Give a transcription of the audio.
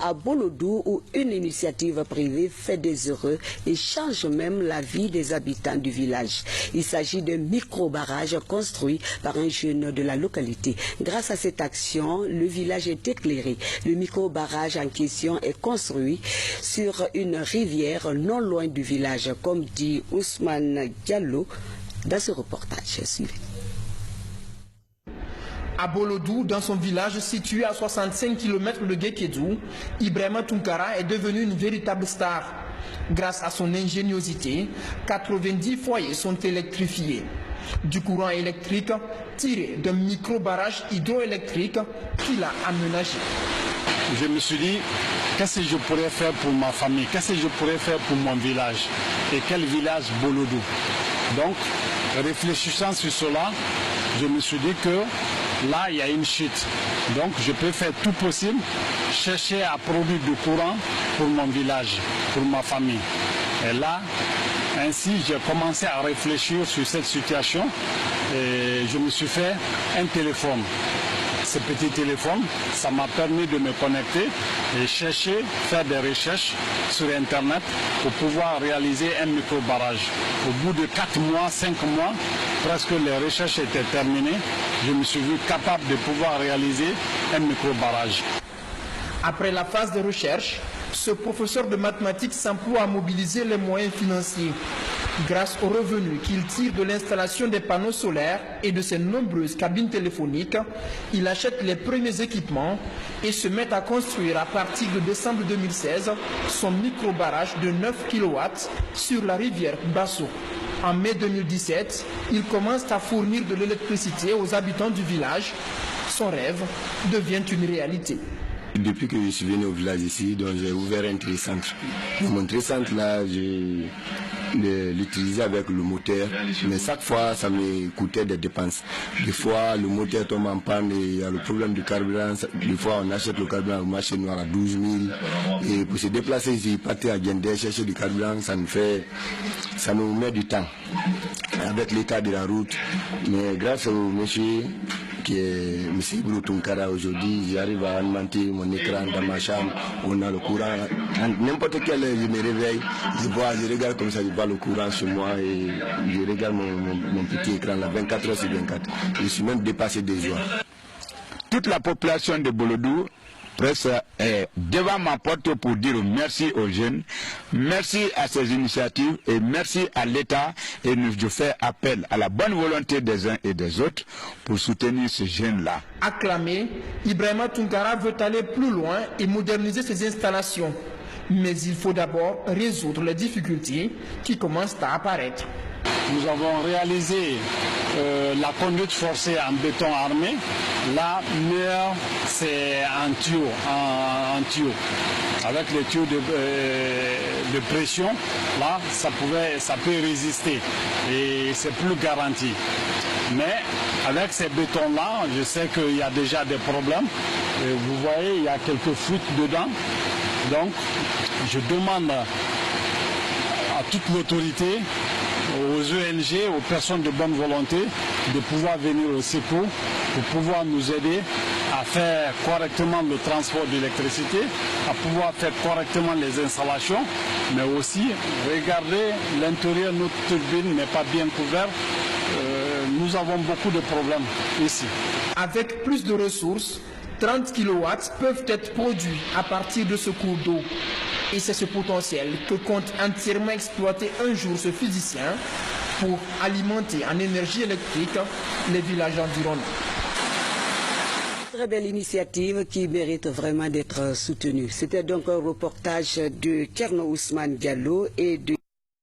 à Bolodou où une initiative privée fait des heureux et change même la vie des habitants du village. Il s'agit d'un micro-barrage construit par un jeune de la localité. Grâce à cette action, le village est éclairé. Le micro-barrage en question est construit sur une rivière non loin du village, comme dit Ousmane Diallo dans ce reportage. Suivez. À Bolodou, dans son village situé à 65 km de Guékédou, Ibrahima Tunkara est devenu une véritable star. Grâce à son ingéniosité, 90 foyers sont électrifiés. Du courant électrique tiré d'un micro-barrage hydroélectrique qu'il a aménagé. Je me suis dit, qu'est-ce que je pourrais faire pour ma famille, qu'est-ce que je pourrais faire pour mon village. Et quel village Bolodou. Donc, réfléchissant sur cela, je me suis dit que là, il y a une chute. Donc, je peux faire tout possible, chercher à produire du courant pour mon village, pour ma famille. Et là, ainsi, j'ai commencé à réfléchir sur cette situation et je me suis fait un téléphone. Ce petit téléphone, ça m'a permis de me connecter et chercher, faire des recherches sur Internet pour pouvoir réaliser un micro-barrage. Au bout de 4 mois, 5 mois, presque les recherches étaient terminées. Je me suis vu capable de pouvoir réaliser un micro-barrage. Après la phase de recherche, ce professeur de mathématiques s'emploie à mobiliser les moyens financiers. Grâce aux revenus qu'il tire de l'installation des panneaux solaires et de ses nombreuses cabines téléphoniques, il achète les premiers équipements et se met à construire à partir de décembre 2016 son micro-barrage de 9 kW sur la rivière Basso. En mai 2017, il commence à fournir de l'électricité aux habitants du village. Son rêve devient une réalité. Depuis que je suis venu au village ici, j'ai ouvert un télécentre. Mon télécentre là, je l'utilisais avec le moteur, mais chaque fois ça me coûtait des dépenses. Des fois le moteur tombe en panne et il y a le problème du carburant. Des fois on achète le carburant au marché noir à 12 000. Et pour se déplacer ici, partir à Gendé, chercher du carburant, ça nous met du temps avec l'état de la route. Mais grâce au monsieur qui est M. Ibrahima Tunkara aujourd'hui, j'arrive à alimenter mon écran dans ma chambre, on a le courant. N'importe quelle heure je me réveille, je regarde comme ça, je vois le courant chez moi et je regarde mon petit écran là, 24 heures sur 24. Je suis même dépassé des joies. Toute la population de Bolodou presque est devant ma porte pour dire merci aux jeunes, merci à ces initiatives et merci à l'État. Et je fais appel à la bonne volonté des uns et des autres pour soutenir ces jeunes-là. Acclamé, Ibrahima Tunkara veut aller plus loin et moderniser ses installations. Mais il faut d'abord résoudre les difficultés qui commencent à apparaître. Nous avons réalisé la conduite forcée en béton armé. La meilleure, c'est en tuyau. Avec les tuyaux de pression, là, ça peut résister et c'est plus garanti. Mais avec ces bétons-là, je sais qu'il y a déjà des problèmes. Et vous voyez, il y a quelques fuites dedans. Donc, je demande à toute l'autorité, aux ONG, aux personnes de bonne volonté, de pouvoir venir au secours pour pouvoir nous aider à faire correctement le transport d'électricité, à pouvoir faire correctement les installations, mais aussi regarder l'intérieur, notre turbine n'est pas bien couverte. Nous avons beaucoup de problèmes ici. Avec plus de ressources, 30 kW peuvent être produits à partir de ce cours d'eau. Et c'est ce potentiel que compte entièrement exploiter un jour ce physicien pour alimenter en énergie électrique les villages environnants. Très belle initiative qui mérite vraiment d'être soutenue. C'était donc un reportage de Kerno Ousmane Diallo et de